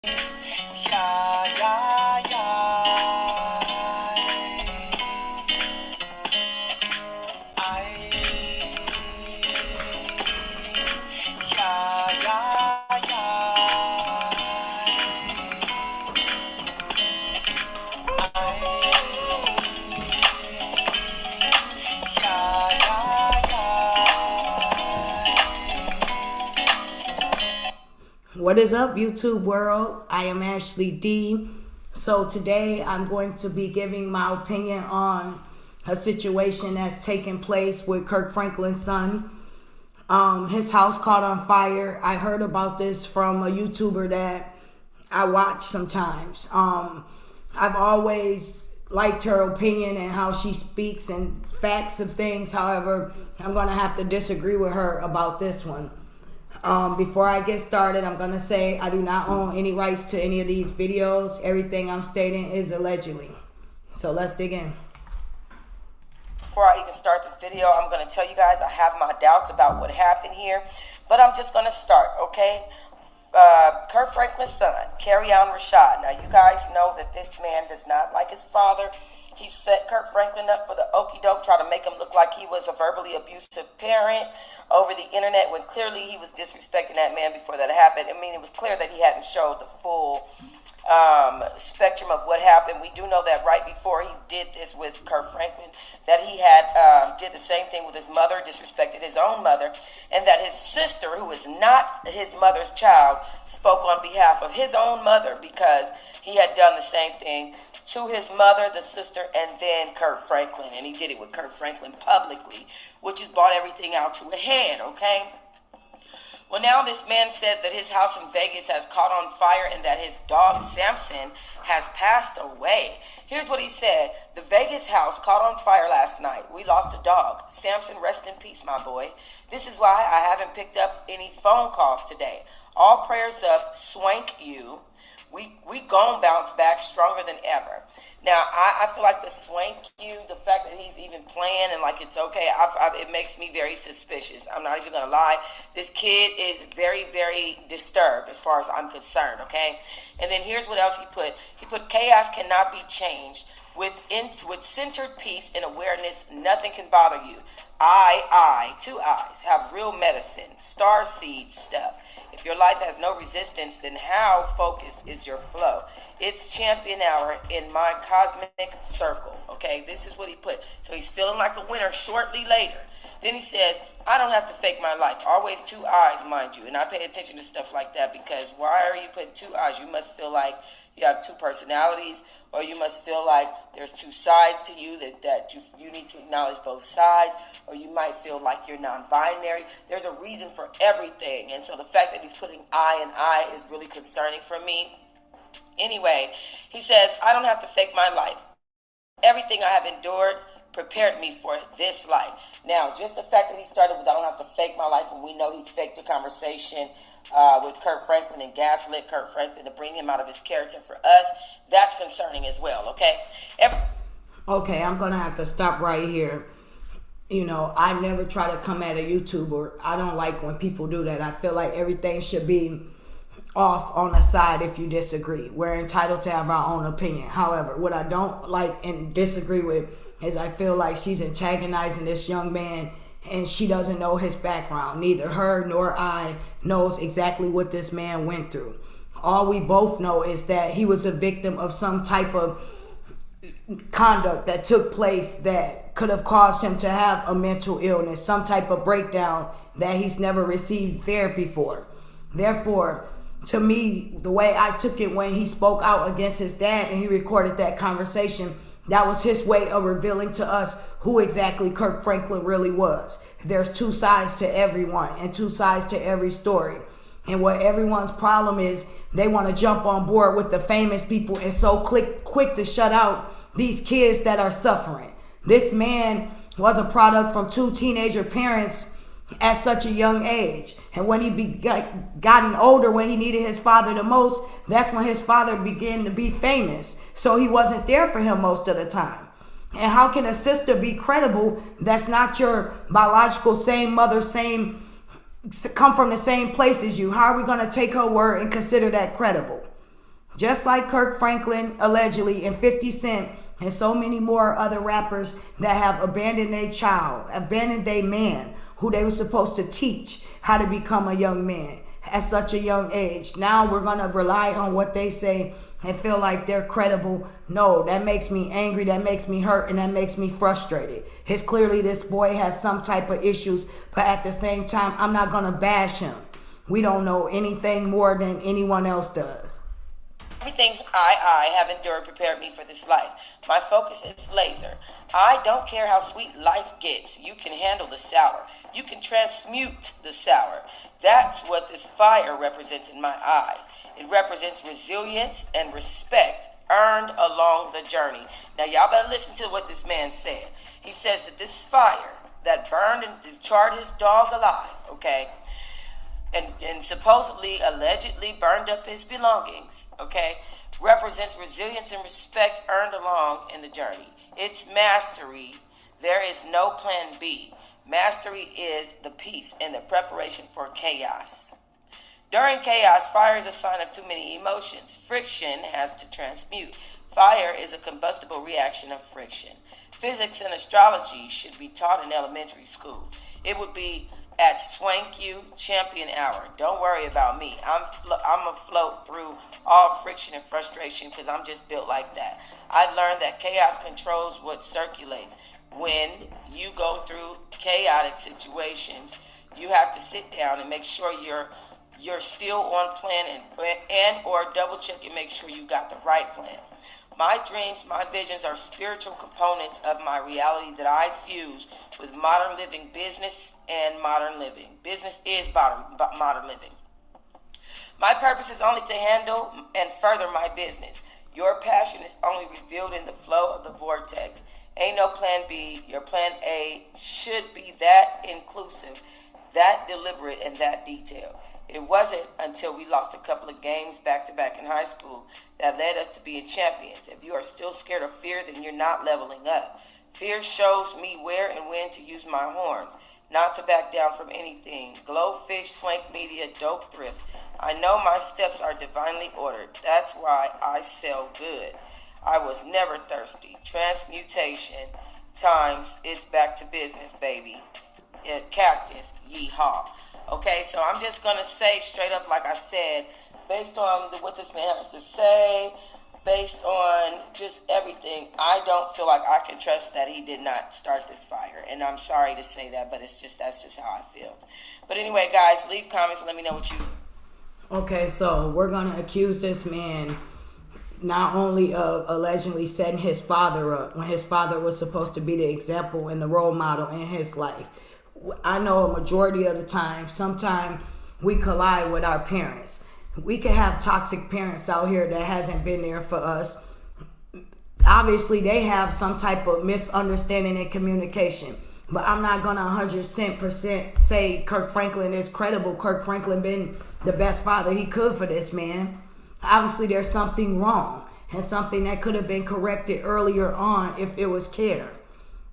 Yeah, yeah, yeah. Yeah, yeah, What is up, YouTube world? I am Ashley D. So today I'm going to be giving my opinion on a situation that's taken place with Kirk Franklin Son. His house caught on fire. I heard about this from a YouTuber that I watch sometimes. I've always liked her opinion and how she speaks and facts of things. However, I'm going to have to disagree with her about this one. Before I get started, I'm going to say I do not own any rights to any of these videos. Everything I'm stating is allegedly. So let's dig in. Before I even start this video, I'm going to tell you guys I have my doubts about what happened here, but I'm just going to start, okay? Kirk Franklin's son, Kerrion. Now, you guys know that this man does not like his father. He set Kirk Franklin up for the okie doke, try to make him look like he was a verbally abusive parent over the internet when clearly he was disrespecting that man before that happened. I mean, it was clear that he hadn't showed the full spectrum of what happened. We do know that right before he did this with Kirk Franklin, that he had did the same thing with his mother, disrespected his own mother, and that his sister, who is not his mother's child, spoke on behalf of his own mother because he had done the same thing to his mother, the sister, and then Kirk Franklin. And he did it with Kirk Franklin publicly, which has brought everything out to a head, okay? Well, now this man says that his house in Vegas has caught on fire and that his dog Samson has passed away. Here's what he said. The Vegas house caught on fire last night. We lost a dog. Samson, rest in peace, my boy. This is why I haven't picked up any phone calls today. All prayers up, Swank you. We gon' bounce back stronger than ever. Now, I feel like the Swank you, the fact that he's even playing and like it's okay, it makes me very suspicious. I'm not even going to lie. This kid is very, very disturbed as far as I'm concerned, okay? And then here's what else he put. He put, chaos cannot be changed. With centered peace and awareness, nothing can bother you. Two eyes, have real medicine, star seed stuff. If your life has no resistance, then how focused is your flow? It's champion hour in my cosmic circle. Okay, this is what he put. So he's feeling like a winner shortly later. Then he says, I don't have to fake my life. Always two eyes, mind you. And I pay attention to stuff like that because why are you putting two eyes? You must feel like you have two personalities, or you must feel like there's two sides to you, that you need to acknowledge both sides, or you might feel like you're non-binary. There's a reason for everything. And so the fact that he's putting I and I is really concerning for me. Anyway, he says, I don't have to fake my life. Everything I have endured prepared me for this life. Now, just the fact that he started with I don't have to fake my life, and we know he faked the conversation with Kirk Franklin and gaslit Kirk Franklin to bring him out of his character for us, that's concerning as well, okay? Okay, I'm going to have to stop right here. You know, I never try to come at a YouTuber. I don't like when people do that. I feel like everything should be off on the side if you disagree. We're entitled to have our own opinion. However, what I don't like and disagree with is I feel like she's antagonizing this young man and she doesn't know his background. Neither her nor I knows exactly what this man went through. All we both know is that he was a victim of some type of conduct that took place that could have caused him to have a mental illness, some type of breakdown that he's never received therapy for. Therefore, to me, the way I took it when he spoke out against his dad and he recorded that conversation, that was his way of revealing to us who exactly Kirk Franklin really was. There's two sides to everyone and two sides to every story. And what everyone's problem is, they want to jump on board with the famous people and so quick to shut out these kids that are suffering. This man was a product from two teenager parents at such a young age. And when he gotten older, when he needed his father the most, that's when his father began to be famous. So he wasn't there for him most of the time. And how can a sister be credible that's not your biological same mother, come from the same place as you? How are we going to take her word and consider that credible? Just like Kirk Franklin, allegedly, and 50 Cent, and so many more other rappers that have abandoned their child, abandoned their man, who they were supposed to teach how to become a young man at such a young age. Now we're going to rely on what they say and feel like they're credible. No, that makes me angry, that makes me hurt, and that makes me frustrated. It's clearly this boy has some type of issues, but at the same time, I'm not going to bash him. We don't know anything more than anyone else does. Everything I have endured prepared me for this life. My focus is laser. I don't care how sweet life gets. You can handle the sour. You can transmute the sour. That's what this fire represents in my eyes. It represents resilience and respect earned along the journey. Now, y'all better listen to what this man said. He says that this fire that burned and charred his dog alive, okay, and supposedly, allegedly burned up his belongings, okay, represents resilience and respect earned along in the journey. It's mastery. There is no plan B. Mastery is the peace and the preparation for chaos. During chaos, fire is a sign of too many emotions. Friction has to transmute. Fire is a combustible reaction of friction. Physics and astrology should be taught in elementary school. It would be at Swank You Champion Hour. Don't worry about me. I'm afloat through all friction and frustration because I'm just built like that. I learned that chaos controls what circulates. When you go through chaotic situations, you have to sit down and make sure you're still on plan and or double check and make sure you got the right plan. My dreams, my visions are spiritual components of my reality that I fuse with modern living business and modern living. Business is modern living. My purpose is only to handle and further my business. Your passion is only revealed in the flow of the vortex. Ain't no plan B. Your plan A should be that inclusive, that deliberate, and that detailed. It wasn't until we lost a couple of games back-to-back in high school that led us to being champions. If you are still scared of fear, then you're not leveling up. Fear shows me where and when to use my horns, not to back down from anything. Glowfish, Swank Media, Dope Thrift. I know my steps are divinely ordered. That's why I sell good. I was never thirsty. Transmutation times, it's back to business, baby. Cactus, yeehaw. Okay, so I'm just going to say straight up, like I said, based on what this man has to say, based on just everything, I don't feel like I can trust that he did not start this fire. And I'm sorry to say that, but that's just how I feel. But anyway, guys, leave comments and let me know what you... Okay, so we're going to accuse this man not only of allegedly setting his father up when his father was supposed to be the example and the role model in his life. I know a majority of the time, sometimes we collide with our parents. We can have toxic parents out here that hasn't been there for us. Obviously, they have some type of misunderstanding and communication. But I'm not going to 100% say Kirk Franklin is credible. Kirk Franklin been the best father he could for this man. Obviously, there's something wrong and something that could have been corrected earlier on if it was care.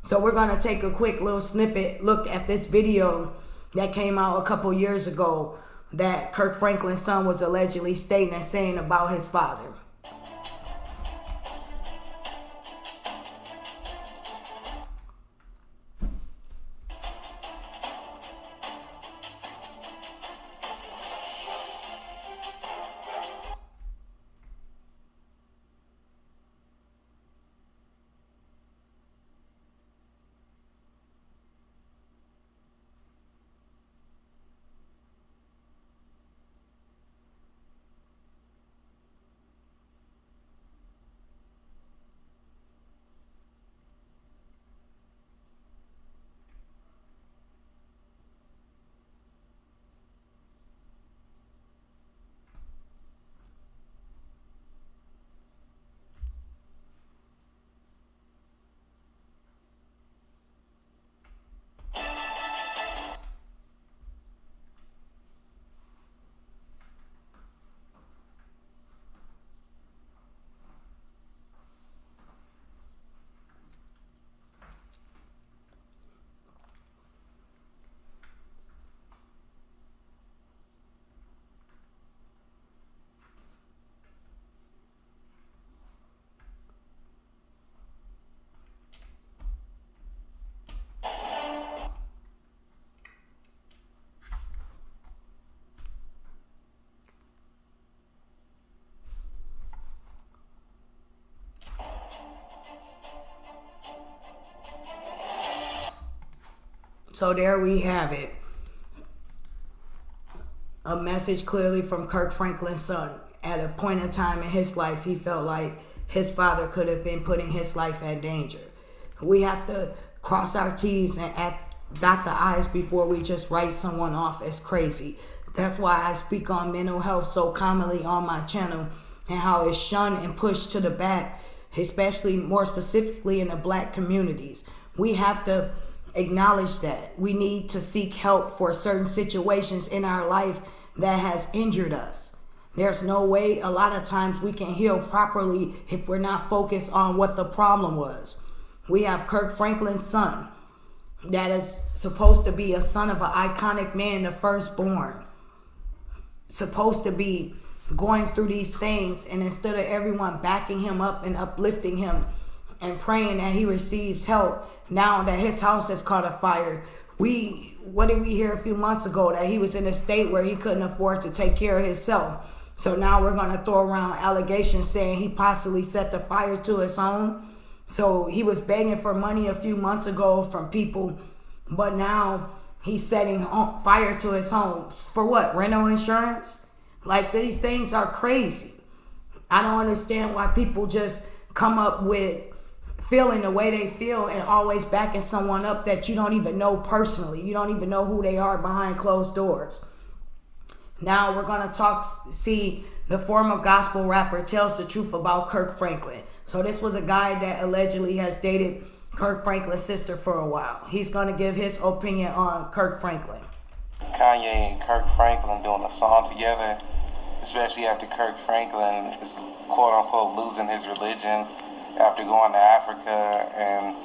So we're going to take a quick little snippet look at this video that came out a couple years ago that Kirk Franklin Son was allegedly stating and saying about his father. So there we have it. A message clearly from Kirk Franklin Son. At a point in time in his life, he felt like his father could have been putting his life at danger. We have to cross our T's and dot the I's before we just write someone off as crazy. That's why I speak on mental health so commonly on my channel and how it's shunned and pushed to the back, especially more specifically in the black communities. We have to acknowledge that. We need to seek help for certain situations in our life that has injured us. There's no way a lot of times we can heal properly if we're not focused on what the problem was. We have Kirk Franklin Son, that is supposed to be a son of an iconic man, the firstborn. Supposed to be going through these things, and instead of everyone backing him up and uplifting him and praying that he receives help, now that his house has caught a fire, what did we hear a few months ago? That he was in a state where he couldn't afford to take care of himself. So now we're going to throw around allegations saying he possibly set the fire to his home. So he was begging for money a few months ago from people, but now he's setting fire to his home. For what? Rental insurance? Like, these things are crazy. I don't understand why people just come up with feeling the way they feel and always backing someone up that you don't even know personally. You don't even know who they are behind closed doors. Now we're going to see the former gospel rapper tells the truth about Kirk Franklin. So this was a guy that allegedly has dated Kirk Franklin's sister for a while. He's going to give his opinion on Kirk Franklin. Kanye and Kirk Franklin doing a song together, especially after Kirk Franklin is quote-unquote losing his religion after going to Africa and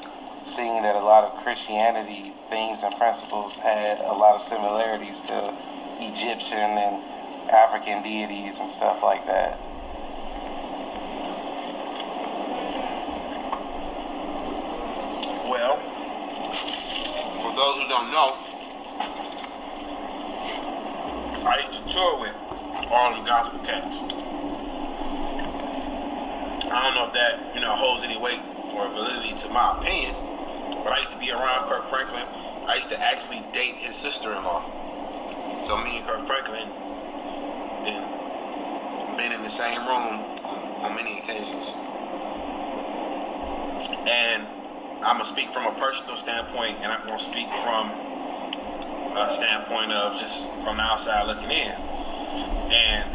seeing that a lot of Christianity themes and principles had a lot of similarities to Egyptian and African deities and stuff like that. Well, for those who don't know, I used to tour with all them gospel cats. I don't know if that, holds any weight or validity to my opinion, but I used to be around Kirk Franklin. I used to actually date his sister-in-law. So me and Kirk Franklin then been in the same room on many occasions. And I'm going to speak from a personal standpoint, and I'm going to speak from a standpoint of just from the outside looking in. And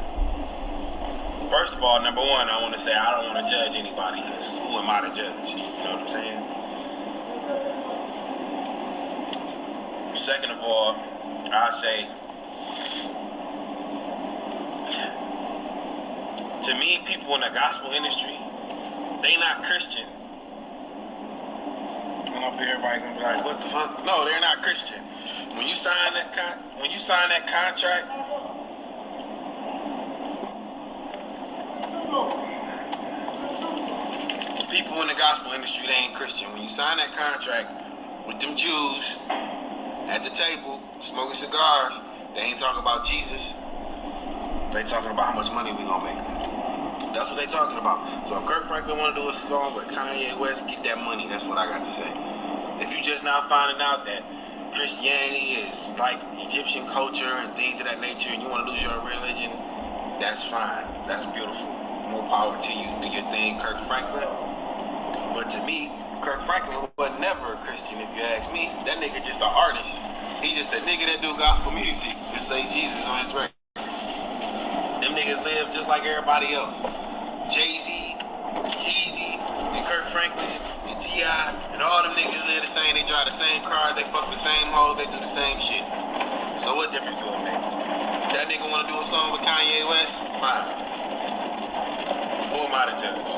first of all, number one, I want to say I don't want to judge anybody, because who am I to judge? You know what I'm saying? Second of all, I say, to me, people in the gospel industry, they not Christian. I'm up here, everybody gonna be like, what the fuck? No, they're not Christian. When you sign that contract, people in the gospel industry, they ain't Christian. When you sign that contract with them Jews at the table smoking cigars, they ain't talking about Jesus. They talking about how much money we gonna make. That's what they talking about. So if Kirk Franklin want to do a song with Kanye West, get that money. That's what I got to say. If you just now finding out that Christianity is like Egyptian culture and things of that nature, and you want to lose your religion, that's fine. That's beautiful. More power to you. Do your thing, Kirk Franklin. But to me, Kirk Franklin was never a Christian, if you ask me. That nigga just an artist. He just a nigga that do gospel music and say Jesus on his record. Them niggas live just like everybody else. Jay-Z, Jeezy, and Kirk Franklin, and T.I., and all them niggas live the same. They drive the same cars, they fuck the same hoes, they do the same shit. So what difference do it make? If that nigga wanna do a song with Kanye West, fine. Who am I to judge?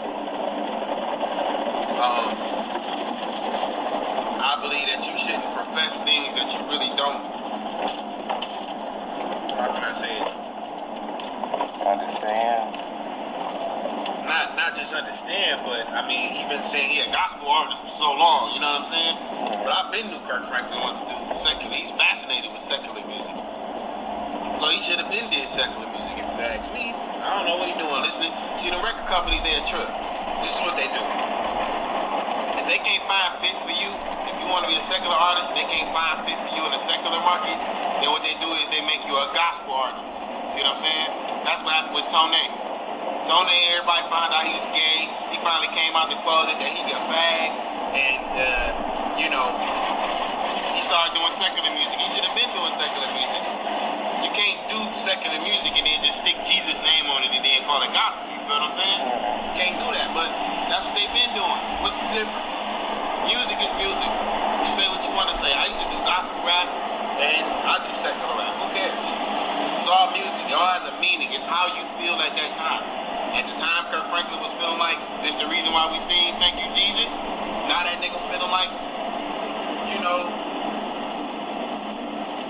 I believe that you shouldn't profess things that you really don't. How can I say it? Understand? Not just understand, but I mean, he been saying he a gospel artist for so long, you know what I'm saying? But I've been knew Kirk Franklin wanted to do secular. He's fascinated with secular music. So he should have been did secular music if you ask me. I don't know what he doing listening. See, the record companies, they a trip. This is what they do. If they can't find fit for you, if you want to be a secular artist and they can't find fit for you in the secular market, then what they do is they make you a gospel artist. See what I'm saying? That's what happened with Tone. Tone, everybody found out he was gay. He finally came out the closet that he got fag, and he started doing secular music. He should have been doing secular music. You can't do secular music and then just stick Jesus' name on it and then call it gospel. You feel what I'm saying? You can't do that, but that's what they've been doing. What's the difference? Music is music. You say what you want to say. I used to do gospel rap, and I do secular rap. Who cares? It's all music. It all has a meaning. It's how you feel at that time. At the time, Kirk Franklin was feeling like this the reason why we sing Thank You, Jesus. Now that nigga feeling like,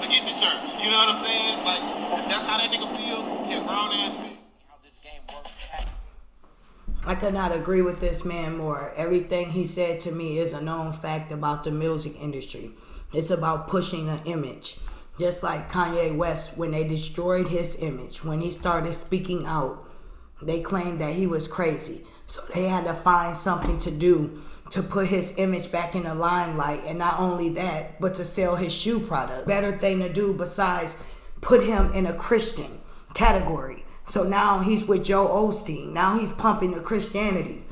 forget the church. You know what I'm saying? Like, if that's how that nigga feel, he a grown ass man. I could not agree with this man more. Everything he said to me is a known fact about the music industry. It's about pushing an image. Just like Kanye West, when they destroyed his image, when he started speaking out, they claimed that he was crazy. So they had to find something to do to put his image back in the limelight. And not only that, but to sell his shoe product. Better thing to do besides put him in a Christian category. So now he's with Joe Osteen. Now he's pumping the Christianity.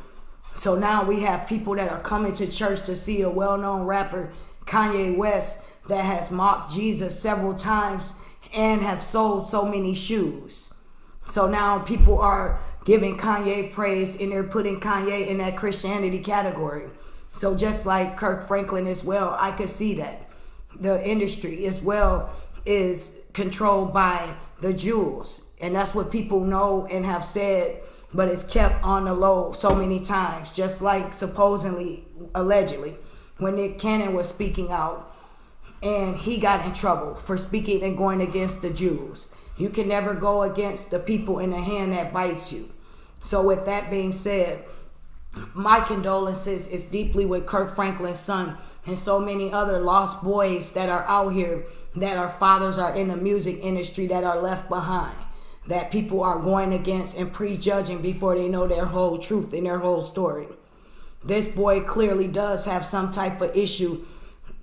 So now we have people that are coming to church to see a well-known rapper, Kanye West, that has mocked Jesus several times and have sold so many shoes. So now people are giving Kanye praise and they're putting Kanye in that Christianity category. So just like Kirk Franklin as well, I could see that. The industry as well is controlled by the Jews. And that's what people know and have said, but it's kept on the low so many times. Just like supposedly, allegedly, when Nick Cannon was speaking out and he got in trouble for speaking and going against the Jews. You can never go against the people in the hand that bites you. So with that being said, my condolences is deeply with Kirk Franklin Son and so many other lost boys that are out here, that our fathers are in the music industry that are left behind, that people are going against and prejudging before they know their whole truth and their whole story. This boy clearly does have some type of issue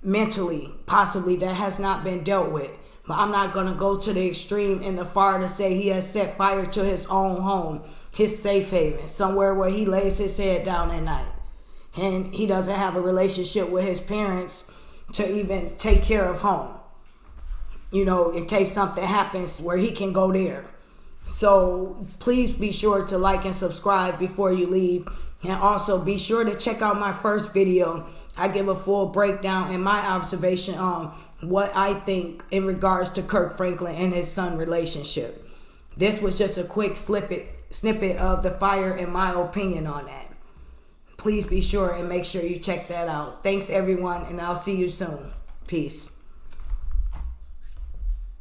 mentally, possibly, that has not been dealt with. But I'm not going to go to the extreme and the far to say he has set fire to his own home, his safe haven, somewhere where he lays his head down at night. And he doesn't have a relationship with his parents to even take care of home, in case something happens where he can go there. So please be sure to like and subscribe before you leave. And also be sure to check out my first video. I give a full breakdown and my observation on what I think in regards to Kirk Franklin and his son relationship. This was just a quick snippet of the fire and my opinion on that. Please be sure and make sure you check that out. Thanks everyone, and I'll see you soon. Peace.